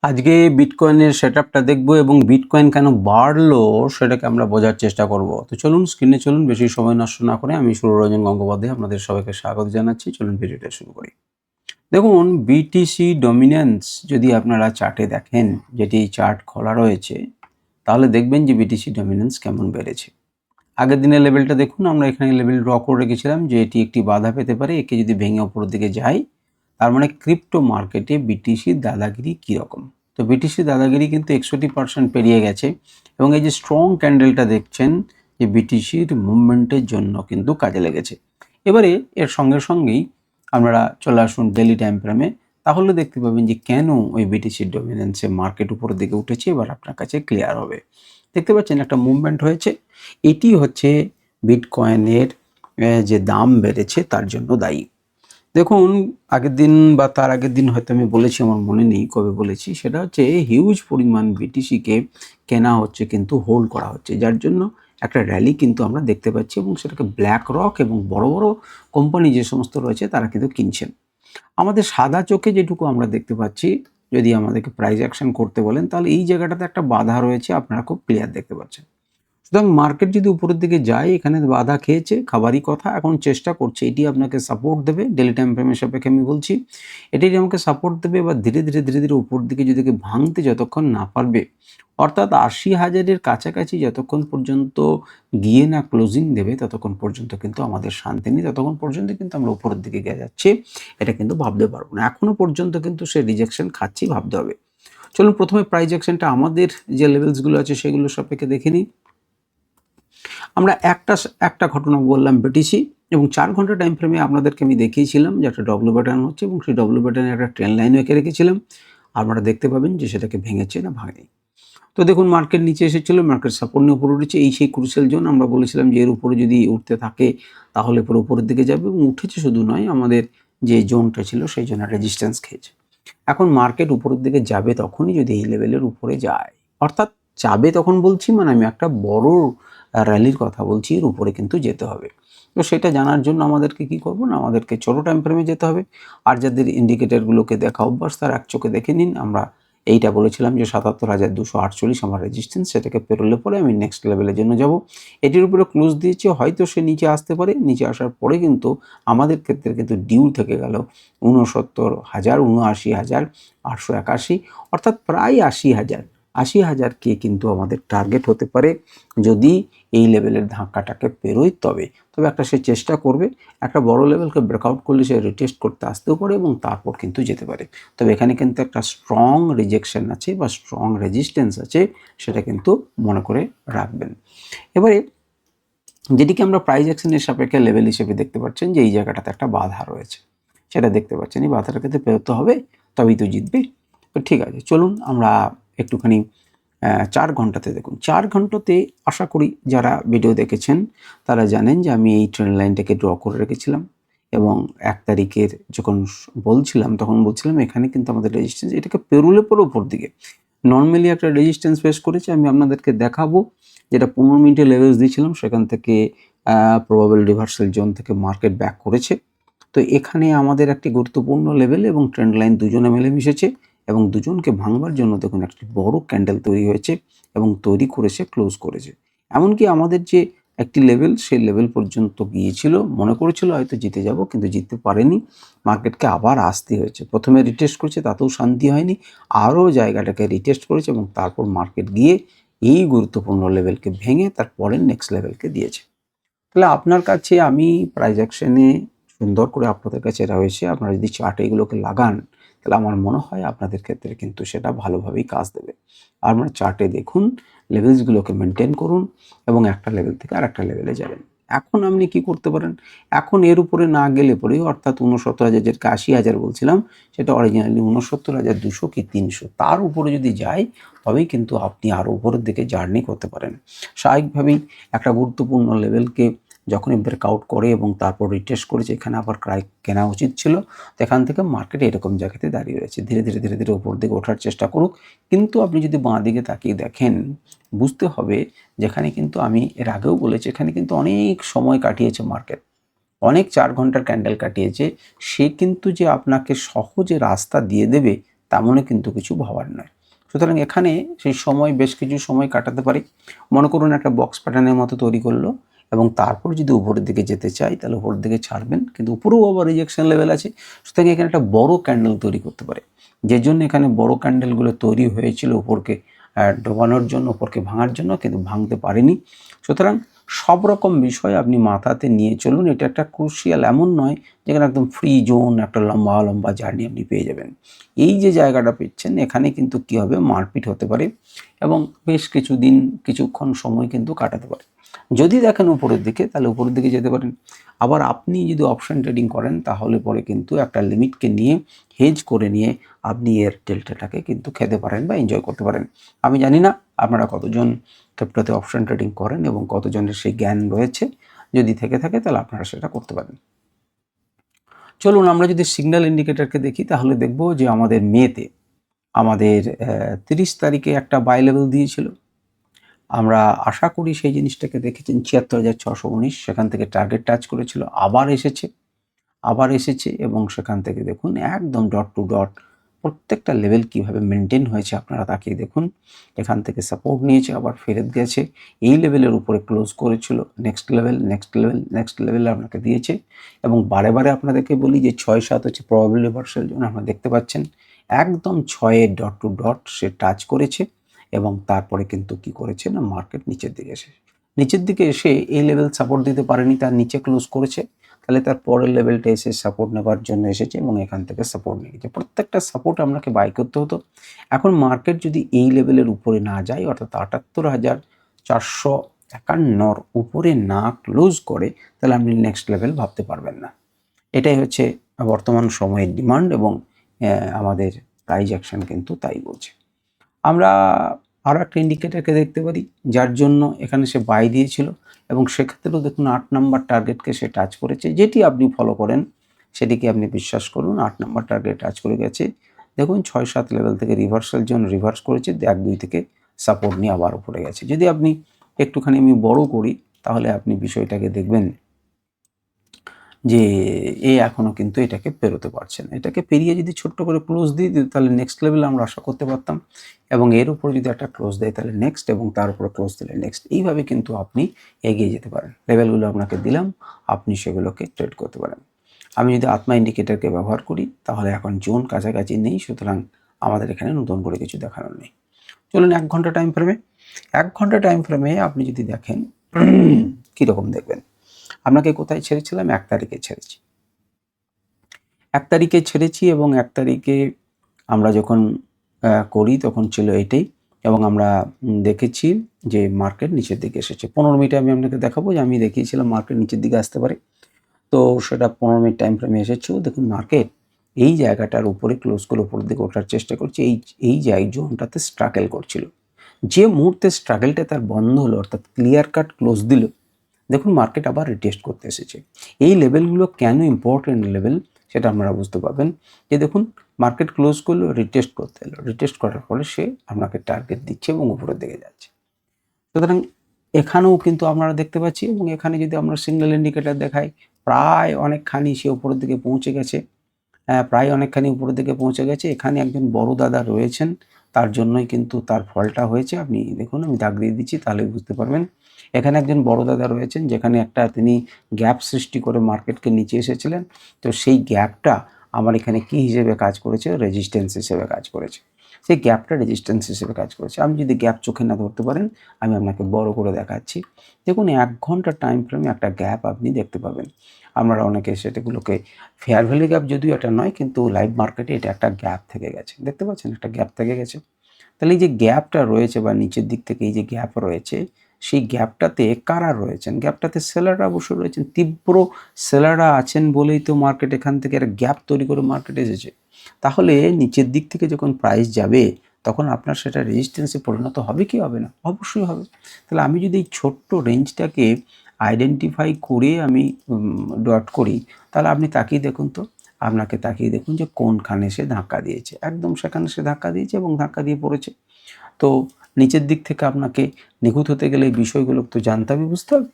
আজকে বিটকয়েনের সেটআপটা দেখব এবং বিটকয়েন কেন বাড়লো সেটাকে আমরা বোঝার চেষ্টা করব। তো চলুন স্ক্রিনে চলুন, বেশি সময় নষ্ট না করে আমি সুররঞ্জন গঙ্গোপাধ্যায় আপনাদের সবাইকে স্বাগত জানাচ্ছি। চলুন ভিডিওটা শুরু করি। দেখুন, বিটিসি ডমিন্যান্স যদি আপনারা চার্টে দেখেন, যেটি চার্ট খোলা রয়েছে, তাহলে দেখবেন যে বিটিসি ডমিন্যান্স কেমন বেড়েছে। আগের দিনের লেভেলটা দেখুন, আমরা এখানে লেভেল ড্র করে রেখেছিলাম যে এটি একটি বাধা পেতে পারে। একে যদি ভেঙে উপরের দিকে যায়, তার মানে ক্রিপ্টো মার্কেটে বিটিসির দাদাগিরি কীরকম। তো বিটিসির দাদাগিরি কিন্তু 61% পেরিয়ে গেছে এবং এই যে স্ট্রং ক্যান্ডেলটা দেখছেন, যে বিটিসির মুভমেন্টের জন্য কিন্তু কাজে লেগেছে। এবারে এর সঙ্গে সঙ্গেই আমরা চলে আসুন ডেলি টাইম ফ্রেমে, তাহলে দেখতে পাবেন যে কেন ওই বিটিসির ডমিনেন্সে মার্কেট উপরের দিকে উঠেছে। এবার আপনার কাছে ক্লিয়ার হবে। দেখতে পাচ্ছেন একটা মুভমেন্ট হয়েছে, এটি হচ্ছে বিটকয়েনের যে দাম বেড়েছে তার জন্য দায়ী। দেখুন, আগের দিন বা তার আগের দিন হয়তো আমি বলেছি, আমার মনে নেই কবে বলেছি, সেটা হচ্ছে হিউজ পরিমাণ বিটিসিকে কেনা হচ্ছে কিন্তু হোল্ড করা হচ্ছে, যার জন্য একটা র্যালি কিন্তু আমরা দেখতে পাচ্ছি এবং সেটাকে ব্ল্যাক রক এবং বড় বড় কোম্পানি যে সমস্ত রয়েছে তারা কিন্তু কিনছেন। আমাদের সাদা চোখে যেটুকু আমরা দেখতে পাচ্ছি, যদি আমাদেরকে প্রাইস অ্যাকশন করতে বলেন, তাহলে এই জায়গাটাতে একটা বাধা রয়েছে, আপনারা খুব ক্লিয়ার দেখতে পাচ্ছেন। সুতরাং মার্কেট যদি উপরের দিকে যায়, এখানে বাধা খেয়েছে, খাবারই কথা। এখন চেষ্টা করছে এটি আপনাকে সাপোর্ট দেবে, ডেলি টাইম ফ্রেমের সাপেক্ষে আমি বলছি, এটি যে আমাকে সাপোর্ট দেবে, এবার ধীরে ধীরে ধীরে ধীরে উপর দিকে যদি ভাঙতে যতক্ষণ না পারবে, অর্থাৎ 80,000-এর কাছাকাছি যতক্ষণ পর্যন্ত গিয়ে না ক্লোজিং দেবে, ততক্ষণ পর্যন্ত কিন্তু আমাদের শান্তি নেই। ততক্ষণ পর্যন্ত কিন্তু আমরা উপরের দিকে গিয়ে যাচ্ছি, এটা কিন্তু ভাবতে পারবো না। এখনো পর্যন্ত কিন্তু সে রিজেকশন খাচ্ছি, ভাবতে হবে। চলুন প্রথমে প্রাইস অ্যাকশনটা আমাদের যে লেভেলসগুলো আছে সেগুলো সাপেক্ষে দেখে নিই। আমরা একটা ঘটনা বললাম বিটিসি, এবং 4 ঘন্টা টাইম ফ্রেমে আপনাদেরকে আমি দেখিয়েছিলাম যে একটা ডব্লিউ প্যাটার্ন হচ্ছে এবং সেই ডব্লিউ প্যাটার্নে একটা ট্রেন লাইনও এঁকে রেখেছিলাম। আপনারা দেখতে পাবেন যে সেটাকে ভেঙেছে না ভাঙেনি। তো দেখুন, মার্কেট নিচে এসেছিল, মার্কেট সাপোর্ট নিয়ে উপরে উঠেছে। এই সেই ক্রুশিয়াল জোন, আমরা বলেছিলাম যে এর উপরে যদি উঠতে থাকে তাহলে পুরো উপরের দিকে যাবে, এবং উঠেছে শুধু নয়, আমাদের যে জোনটা ছিল সেই জোনে রেজিস্ট্যান্স খেয়েছে। এখন মার্কেট উপরের দিকে যাবে তখনই যদি এই লেভেলের উপরে যায়, অর্থাৎ যাবে তখন বলছি, মানে আমি একটা বড় র্যালির কথা বলছি, এর উপরে কিন্তু যেতে হবে। তো সেটা জানার জন্য আমাদেরকে কি করব না, আমাদেরকে ছোটো টাইম ফ্রেমে যেতে হবে। আর যাদের ইন্ডিকেটরগুলোকে দেখা অভ্যাস, তার এক চোখে দেখে নিন। আমরা এইটা বলেছিলাম যে 77,248 আমার রেজিস্ট্যান্স, সেটাকে পেরোলে পরে আমি নেক্সট লেভেলের জন্য যাব। এটির উপরে ক্লোজ দিয়েছি, হয়তো সে নিচে আসতে পারে। নিচে আসার পরে কিন্তু আমাদের ক্ষেত্রে কিন্তু ডিউ থেকে গেল 69,000, 79,881, অর্থাৎ প্রায় 80,000 কিন্তু আমাদের টার্গেট হতে পারে, যদি এই লেভেলের ধাক্কাটাকে পেরোয়। তবে একটা সে চেষ্টা করবে, একটা বড় লেভেলকে ব্রেকআউট করলে সে রিটেস্ট করতে আসতেও পারে এবং তারপর কিন্তু যেতে পারে। তবে এখানে কিন্তু একটা স্ট্রং রিজেকশন আছে বা স্ট্রং রেজিস্ট্যান্স আছে, সেটা কিন্তু মনে করে রাখবেন। এবারে যেটিকে আমরা প্রাইস অ্যাকশনের সাপেক্ষে লেভেল হিসেবে দেখতে পাচ্ছেন যে এই জায়গাটাতে একটা বাধা রয়েছে, সেটা দেখতে পাচ্ছেন। এই বাধাটা কিন্তু পেরোতে হবে, তবেই তো জিতবে। তো ঠিক আছে, চলুন আমরা একটুখানি 4 ঘন্টাতে দেখুন। 4 ঘন্টাতে আশা করি যারা ভিডিও দেখেছেন তারা জানেন যে আমি এই ট্রেন্ড লাইনটাকে ড্র করে রেখেছিলাম, এবং 1 তারিখের যখন বলছিলাম তখন বলছিলাম এখানে কিন্তু আমাদের রেজিস্ট্যান্স, এটাকে পেরোলে পরে উপর দিকে নর্মালি একটা রেজিস্ট্যান্স ফেস করেছে। আমি আপনাদেরকে দেখাবো, যেটা 15 মিনিটের লেভেলস দিয়েছিলাম, সেখান থেকে প্রবাবল রিভার্সাল জোন থেকে মার্কেট ব্যাক করেছে। তো এখানে আমাদের একটি গুরুত্বপূর্ণ লেভেল এবং ট্রেন্ড লাইন দুজনে মিলে মিশেছে, এবং দুজনকে ভাঙবার জন্য দেখুন একটি বড় ক্যান্ডেল তৈরি হয়েছে এবং তৈরি করেছে, ক্লোজ করেছে। এমনকি আমাদের যে একটি লেভেল, সেই লেভেল পর্যন্ত গিয়েছিল, মনে করেছিল হয়তো জিতে যাব, কিন্তু জিততে পারেনি। মার্কেটকে আবার আসতে হয়েছে, প্রথমে রিটেস্ট করেছে, তাতেও শান্তি হয়নি, আরও জায়গাটাকে রিটেস্ট করেছে এবং তারপর মার্কেট গিয়ে এই গুরুত্বপূর্ণ লেভেলকে ভেঙে তারপরের নেক্সট লেভেলকে দিয়েছে। তাহলে আপনার কাছে আমি প্রাইস অ্যাকশনে সুন্দর করে আপনাদের কাছে রয়েছে, আপনারা যদি চার্টে এগুলোকে লাগান, তাহলে আমার মনে হয় আপনাদের ক্ষেত্রে কিন্তু সেটা ভালোভাবেই কাজ দেবে। আপনারা চার্টে দেখুন, লেভেলসগুলোকে মেনটেন করুন এবং একটা লেভেল থেকে আরেকটা লেভেলে যাবেন। এখন আপনি কি করতে পারেন, এখন এর উপরে না গেলে পরেই, অর্থাৎ 69,000, যেটাকে 80,000 বলছিলাম, সেটা অরিজিনালি 69,200 কি 300, তার উপরে যদি যায় তবেই কিন্তু আপনি আরও উপরের দিকে জার্নি করতে পারেন। স্বাভাবিকভাবেই একটা গুরুত্বপূর্ণ লেভেলকে যখনই ব্রেকআউট করে এবং তারপর রিটেস্ট করেছে, এখানে আবার কেনা উচিত ছিল। তো এখান থেকে মার্কেট এরকম জায়গাতে দাঁড়িয়ে রয়েছে, ধীরে ধীরে ধীরে ধীরে উপর দিকে ওঠার চেষ্টা করুক। কিন্তু আপনি যদি বাঁ দিকে তাকিয়ে দেখেন, বুঝতে হবে যেখানে কিন্তু আমি এর আগেও বলেছি, এখানে কিন্তু অনেক সময় কাটিয়েছে মার্কেট, অনেক 4 ঘন্টার ক্যান্ডেল কাটিয়েছে। সে কিন্তু যে আপনাকে সহজে রাস্তা দিয়ে দেবে তেমনই কিন্তু কিছু ভাবার নয়। সুতরাং এখানে সেই সময় বেশ কিছু সময় কাটাতে পারি। মনে করুন একটা বক্স প্যাটার্নের মতো তৈরি করলো এবং তারপর যদি উপরের দিকে যেতে চাই তাহলে উপরের দিকে ছাড়বেন, কিন্তু উপরেও আবার রিজেকশন লেভেল আছে। সুতরাং এখানে একটা বড় ক্যান্ডেল তৈরি করতে পারে, যে জন্য এখানে বড় ক্যান্ডেলগুলো তৈরি হয়েছিল উপরকে ডোবানোর জন্য, উপরকে ভাঙার জন্য, কিন্তু ভাঙতে পারেনি। সুতরাং সব রকম বিষয় আপনি মাথাতে নিয়ে চলুন। এটা একটা ক্রুশিয়াল, এমন নয় যেখানে একদম ফ্রি জোন, একটা লম্বা লম্বা জার্নি আপনি পেয়ে যাবেন। এই যে জায়গাটা পেয়েছেন এখানে কিন্তু কী হবে, মারপিট হতে পারে এবং বেশ কিছুদিন কিছুক্ষণ সময় কিন্তু কাটাতে পারে। যদি দেখেন উপরের দিকে তাহলে উপরের দিকে যেতে পারেন। আবার আপনি যদি অপশন ট্রেডিং করেন তাহলে পরে কিন্তু একটা লিমিটকে নিয়ে হেজ করে নিয়ে আপনি এর ডেল্টাটাকে কিন্তু খেতে পারেন বা এনজয় করতে পারেন। আমি জানি না আপনারা কতজন ক্রিপ্টোতে অপশন ট্রেডিং করেন এবং কতজনের সেই জ্ঞান রয়েছে। যদি থেকে থাকে তাহলে আপনারা সেটা করতে পারেন। চলুন আমরা যদি সিগন্যাল ইন্ডিকেটরকে দেখি তাহলে দেখব যে আমাদের মেতে আমাদের 30 তারিখে একটা বাই লেভেল দিয়েছিল। আমরা আশা করি সেই জিনিসটাকে দেখেছেন ৭৬,৬১৯, সেখান থেকে টার্গেট টাচ করেছিল, আবার এসেছে এবং সেখান থেকে দেখুন একদম ডট টু ডট প্রত্যেকটা লেভেল কিভাবে মেনটেন হয়েছে আপনারা তাকিয়ে দেখুন। এখান থেকে সাপোর্ট নিয়েছে, আবার ফেরত গেছে, এই লেভেলের উপরে ক্লোজ করেছিল, নেক্সট লেভেল আপনাকে দিয়েছে। এবং বারে বারে আপনাদেরকে বলি যে ৬-৭ হচ্ছে প্রবাবল রিভার্সাল জন্য, আপনারা দেখতে পাচ্ছেন একদম ৬-এর ডট টু ডট সে টাচ করেছে এবং তারপরে কিন্তু কি করেছে না, মার্কেট নিচের দিকে এসে এই লেভেল সাপোর্ট দিতে পারেনি, তার নিচে ক্লোজ করেছে। তাহলে তার পরের লেভেলটা এসে সাপোর্ট নেবার জন্য এসেছে এবং এখান থেকে সাপোর্ট নিয়েছে। প্রত্যেকটা সাপোর্ট আপনাকে বাই করতে হতো। এখন মার্কেট যদি এই লেভেলের উপরে না যায়, অর্থাৎ ৭৮,৪৫১র উপরে না ক্লোজ করে, তাহলে আপনি নেক্সট লেভেল ভাবতে পারবেন না। এটাই হচ্ছে বর্তমান সময়ের ডিমান্ড এবং আমাদের প্রাইস অ্যাকশন কিন্তু তাই বলছে। আমরা আরও একটা ইন্ডিকেটারকে দেখতে পারি যার জন্য এখানে সে বাই দিয়েছিল এবং সেক্ষেত্রেও দেখুন ৮ নম্বর টার্গেটকে সে টাচ করেছে। যেটি আপনি ফলো করেন সেটিকে আপনি বিশ্বাস করুন, ৮ নম্বর টার্গেট টাচ করে গেছে। দেখুন ৬-৭ লেভেল থেকে রিভার্সাল জন্য রিভার্স করেছে, ১-২ থেকে সাপোর্ট নিয়ে আবার উপরে গেছে। যদি আপনি একটুখানি আমি বড় করি তাহলে আপনি বিষয়টাকে দেখবেন যে এখনও কিন্তু এটাকে পেরোতে পারছে না। এটাকে পেরিয়ে যদি ছোট্ট করে ক্লোজ দিয়ে দিত তাহলে নেক্সট লেভেলে আমরা আশা করতে পারতাম এবং এর উপর যদি একটা ক্লোজ দেয় তাহলে নেক্সট, এবং তার উপরে ক্লোজ দিলে নেক্সট। এইভাবে কিন্তু আপনি এগিয়ে যেতে পারেন। লেভেলগুলো আপনাকে দিলাম, আপনি সেগুলোকে ট্রেড করতে পারেন। আমি যদি আত্মা ইন্ডিকেটরকে ব্যবহার করি তাহলে এখন জোন কাছাকাছি নেই, সুতরাং আমাদের এখানে নতুন করে কিছু দেখানোর নেই। চলুন 1 ঘন্টা টাইম ফ্রেমে, 1 ঘন্টা টাইম ফ্রেমে আপনি যদি দেখেন কীরকম দেখবেন। আপনাকে কোথায় ছেড়েছিলাম? 1 তারিখে ছেড়েছি। 1 তারিখে ছেড়েছি এবং 1 তারিখে আমরা যখন করি তখন ছিল এটাই এবং আমরা দেখেছি যে মার্কেট নিচের দিকে এসেছে। 15 মিনিটে আমি আপনাকে দেখাবো যে আমি দেখিয়েছিলাম মার্কেট নিচের দিকে আসতে পারে। তো সেটা 15 মিনিট টাইম ফ্রেমে এসেছেও। দেখুন মার্কেট এই জায়গাটার উপরে ক্লোজ করে উপরের দিকে ওঠার চেষ্টা করছে। এই জোনটাতে স্ট্রাগল করছিল। যে মুহূর্তে স্ট্রাগলটা তার বন্ধ হলো, অর্থাৎ ক্লিয়ার কাট ক্লোজ দিল, দেখুন মার্কেট আবার রিটেস্ট করতে এসেছে। এই লেভেলগুলো কেন ইম্পর্টেন্ট লেভেল সেটা আপনারা বুঝতে পারবেন যে দেখুন মার্কেট ক্লোজ করলো, রিটেস্ট করতে এলো, রিটেস্ট করার ফলে সে আপনাকে টার্গেট দিচ্ছে এবং উপরের দিকে যাচ্ছে। সুতরাং এখানেও কিন্তু আপনারা দেখতে পাচ্ছি এবং এখানে যদি আমরা সিগন্যাল ইন্ডিকেটর দেখাই প্রায় অনেকখানি সে উপরের দিকে পৌঁছে গেছে। প্রায় অনেকখানি উপরের দিকে পৌঁছে গেছে। এখানে একজন বড় দাদা রয়েছেন, তার জন্যই কিন্তু তার ফলটা হয়েছে। আপনি দেখুন আমি দাগ দিয়ে দিচ্ছি তাহলে বুঝতে পারবেন। এখানে একজন বড় দাদা রয়েছেন যেখানে একটা তিনি গ্যাপ সৃষ্টি করে মার্কেটকে নিচে এসেছিলেন। তো সেই গ্যাপটা আমার এখানে কি হিসেবে কাজ করেছে? রেজিস্ট্যান্স হিসেবে কাজ করেছে। সেই গ্যাপটা রেজিস্ট্যান্স হিসেবে কাজ করেছে। আপনি যদি গ্যাপ চোখে না ধরতে পারেন আমি আপনাকে বড় করে দেখাচ্ছি। দেখুন 1 ঘন্টা টাইম ফ্রেমে একটা গ্যাপ আপনি দেখতে পাবেন। আমরা অনেকে সেটাগুলোকে ফেয়ার ভ্যালু গ্যাপ, যদিও এটা নয়, কিন্তু লাইভ মার্কেটে এটা একটা গ্যাপ থেকে গেছে। দেখতে পাচ্ছেন একটা গ্যাপ থেকে গেছে। তাহলে এই যে গ্যাপটা রয়েছে বা নিচের দিক থেকে এই যে গ্যাপ রয়েছে, সেই গ্যাপটাতে কারা রয়েছেন? গ্যাপটাতে সেলাররা অবশ্যই রয়েছেন। তীব্র সেলাররা আছেন বলেই তো মার্কেট এখান থেকে একটা গ্যাপ তৈরি করে মার্কেটে এসেছে। তাহলে নিচের দিক থেকে যখন প্রাইস যাবে তখন আপনার সেটা রেজিস্ট্যান্সে পরিণত হবে কি হবে না? অবশ্যই হবে। তাহলে আমি যদি এই ছোট্ট রেঞ্জটাকে আইডেন্টিফাই করে আমি ডট করি তাহলে আপনি তাকিয়ে দেখুন তো, আপনাকে তাকিয়ে দেখুন যে কোনখানে সে ধাক্কা দিয়েছে। একদম সেখানে সে ধাক্কা দিয়েছে এবং ধাক্কা দিয়ে পড়েছে। তো নিচের দিক থেকে আপনাকে নিখুঁত হতে গেলে এই বিষয়গুলো তো জানতে হবে, বুঝতে হবে।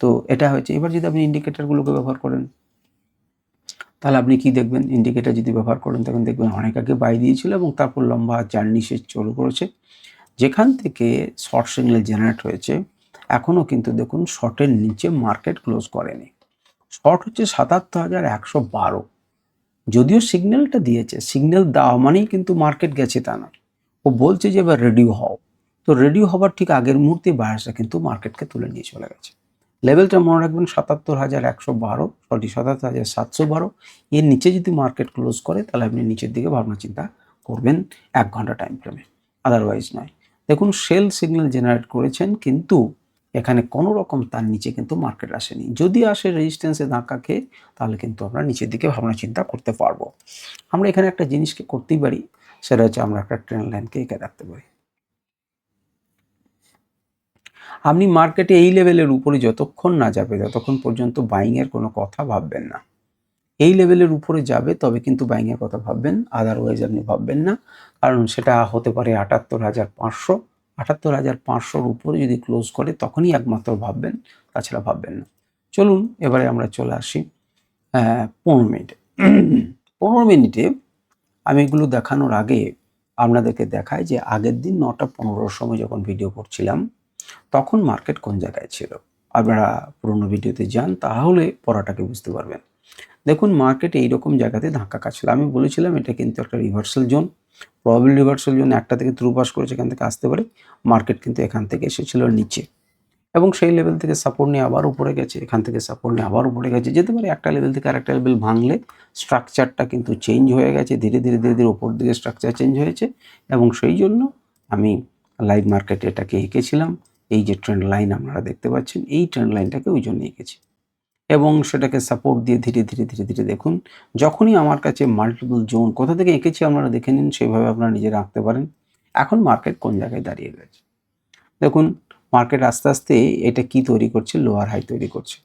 তো এটা হয়েছে। এবার যদি আপনি ইন্ডিকেটরগুলোকে ব্যবহার করেন তাহলে আপনি কি দেখবেন, ইন্ডিকেটর যদি ব্যবহার করেন তখন দেখবেন অনেক আগে বাই দিয়েছিল এবং তারপর লম্বা জার্নি সে শুরু করেছে। যেখান থেকে শর্ট সিগন্যাল জেনারেট হয়েছে, এখনও কিন্তু দেখুন শর্টের নিচে মার্কেট ক্লোজ করেনি। শর্ট হচ্ছে ৭৭,১১২। যদিও সিগন্যালটা দিয়েছে, সিগন্যাল দেওয়া মানেই কিন্তু মার্কেট গেছে তা না। ও বলছে যে এবার রেডি হও, তো রেডি হবার ঠিক আগের মুহূর্তে বায়ার্সরা কিন্তু মার্কেটকে তুলে নিয়ে চলে গেছে। লেভেলটা মনে রাখবেন ৭৭,১১২, ৭৭,৭১২। এর নিচে যদি মার্কেট ক্লোজ করে তাহলে আপনি নিচের দিকে ভাবনা চিন্তা করবেন ১ ঘন্টা টাইম ফ্রেমে, আদারওয়াইজ নয়। দেখুন সেল সিগন্যাল জেনারেট করেছেন, কিন্তু এখানে কোনো রকম তার নিচে কিন্তু মার্কেট আসেনি। যদি আসে রেজিস্ট্যান্সে ধাক্কা খেয়ে, তাহলে কিন্তু আমরা নিচের দিকে ভাবনা চিন্তা করতে পারবো। আমরা এখানে একটা জিনিসকে করতেই পারি, সেটা হচ্ছে আমরা একটা ট্রেন্ড লাইনকে এঁকে রাখতে পারি। আপনি মার্কেটে এই লেভেলের উপরে যতক্ষণ না যাবে ততক্ষণ পর্যন্ত বাইংয়ের কোনো কথা ভাববেন না। এই লেভেলের উপরে যাবে তবে কিন্তু বাইংয়ের কথা ভাববেন, আদারওয়াইজ আপনি ভাববেন না। কারণ সেটা হতে পারে ৭৮,৫০০। ৭৮,৫০০-র উপরে যদি ক্লোজ করে তখনই একমাত্র ভাববেন, তাছাড়া ভাববেন না। চলুন এবারে আমরা চলে আসি ১৫ মিনিটে। ১৫ মিনিটে আমি এগুলো দেখানোর আগে আপনাদেরকে দেখাই যে আগের দিন ৯টা ১৫-র সময় যখন ভিডিও করছিলাম তখন মার্কেট কোন জায়গায় ছিল। আপনারা পুরোনো ভিডিওতে যান, তাহলে পড়াটাকে বুঝতে পারবেন। দেখুন মার্কেট এইরকম জায়গাতে ধাক্কা খাচ্ছিল। আমি বলেছিলাম এটা কিন্তু একটা reversal zone, probably reversal zone একটা থেকে থ্রু পাস করেছে, এখান থেকে আসতে পারে। মার্কেট কিন্তু এখান থেকে এসেছিল নিচে এবং সেই লেভেল থেকে সাপোর্ট নিয়ে আবার উপরে গেছে, এখান থেকে সাপোর্ট নিয়ে আবার উপরে গেছে। যেতে পারে একটা লেভেল থেকে আরেকটা লেভেল ভাঙলে স্ট্রাকচারটা কিন্তু চেঞ্জ হয়ে গেছে, ধীরে ধীরে ধীরে ধীরে ওপর দিকে স্ট্রাকচার চেঞ্জ হয়েছে এবং সেই জন্য আমি লাইভ মার্কেটে এটাকে এঁকেছিলাম। এই যে ট্রেন্ড লাইন আপনারা দেখতে পাচ্ছেন, এই ট্রেন্ড লাইনটাকে ওই জন্য এঁকেছি এবং সেটাকে সাপোর্ট দিয়ে ধীরে ধীরে ধীরে ধীরে দেখুন যখনই আমার কাছে মাল্টিপল জোন কোথা থেকে এঁকেছি আপনারা দেখে নিন, সেভাবে আপনারা নিজেরা আঁকতে পারেন। এখন মার্কেট কোন জায়গায় দাঁড়িয়ে রয়েছে দেখুন, মার্কেট আস্তে আস্তে এটা কি তৈরি করছে, লোয়ার হাই তৈরি করছে,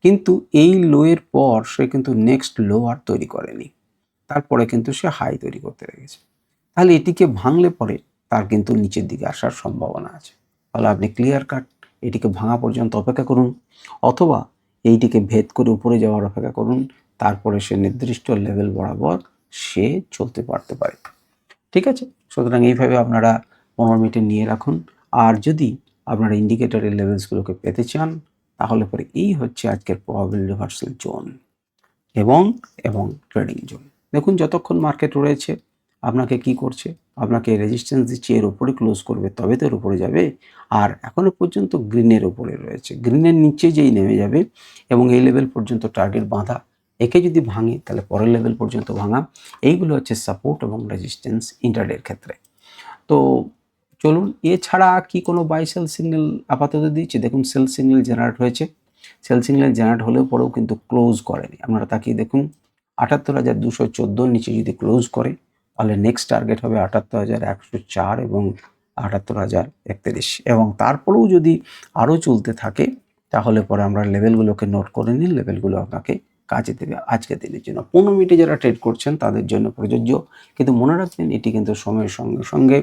কিন্তু এই লোয়ের পর সে কিন্তু নেক্সট লোয়ার তৈরি করেনি, তারপরে কিন্তু সে হাই তৈরি করতে লেগেছে। তাহলে এটিকে ভাঙলে পরে তার কিন্তু নিচের দিকে আসার সম্ভাবনা আছে। তাহলে আপনি ক্লিয়ার কাট এটিকে ভাঙা পর্যন্ত অপেক্ষা করুন, অথবা এইটিকে ভেদ করে উপরে যাওয়ার অপেক্ষা করুন, তারপরে সে নির্দিষ্ট লেভেল বরাবর সে চলতে পারতে পারে। ঠিক আছে, সুতরাং এইভাবে আপনারা 15 মিনিটে নিয়ে রাখুন। আর যদি আপনারা ইন্ডিকেটরের লেভেলসগুলোকে পেতে চান, তাহলে পরে এই হচ্ছে আজকের প্রবাবিলিটি রিভার্সাল জোন এবং ট্রেডিং জোন। দেখুন যতক্ষণ মার্কেট রয়েছে আপনাকে কি করছে, আপনাকে রেজিস্ট্যান্স দিচ্ছে, এর উপরে ক্লোজ করবে তবে তো এর উপরে যাবে। আর এখনও পর্যন্ত গ্রিনের উপরে রয়েছে, গ্রিনের নিচে যেই নেমে যাবে এবং এই লেভেল পর্যন্ত টার্গেট বাঁধা, একে যদি ভাঙে তাহলে পরের লেভেল পর্যন্ত ভাঙা, এইগুলো হচ্ছে সাপোর্ট এবং রেজিস্ট্যান্স ইন্টারডের ক্ষেত্রে। তো চলুন, এছাড়া কি কোনো বাই সেল সিগন্যাল আপাতত দিচ্ছে? দেখুন সেল সিগন্যাল জেনারেট হয়েছে, সেল সিগন্যাল জেনারেট হলেও পরেও কিন্তু ক্লোজ করেনি। আপনারা তাকিয়ে দেখুন ৭৮,২১৪ নিচে যদি ক্লোজ করে তাহলে নেক্সট টার্গেট হবে ৭৮,১০৪ এবং ৭৮,০৩১ এবং তারপরেও যদি আরও চলতে থাকে তাহলে পরে আমরা লেভেলগুলোকে নোট করে নিন, লেভেলগুলো আপনাকে কাজে দেবে আজকের দিনের জন্য। ১৫ মিনিটে যারা ট্রেড করছেন তাদের জন্য প্রযোজ্য, কিন্তু মনে রাখবেন এটি কিন্তু সময়ের সঙ্গে সঙ্গে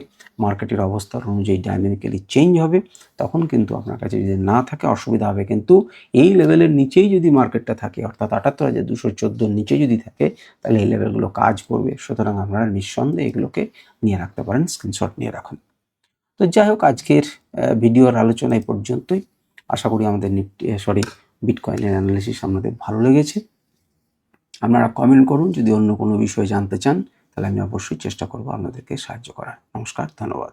মার্কেটের অবস্থার অনুযায়ী ডাইনামিক্যালি চেঞ্জ হবে। তখন কিন্তু আপনার কাছে যদি না থাকে অসুবিধা হবে, কিন্তু এই লেভেলের নিচেই যদি মার্কেটটা থাকে অর্থাৎ ৭৮,২১৪ নিচে যদি থাকে তাহলে এই লেভেলগুলো কাজ করবে। সুতরাং আপনারা নিঃসন্দেহে এগুলোকে নিয়ে রাখতে পারেন, স্ক্রিনশট নিয়ে রাখুন। তো যাই হোক, আজকের ভিডিওর আলোচনা এই পর্যন্তই। আশা করি আমাদের বিটকয়েনের অ্যানালিসিস আপনাদের ভালো লেগেছে। আপনারা কমেন্ট করুন, যদি অন্য কোনো বিষয় জানতে চান তাহলে আমি অবশ্যই চেষ্টা করব আপনাদেরকে সাহায্য করার। নমস্কার, ধন্যবাদ।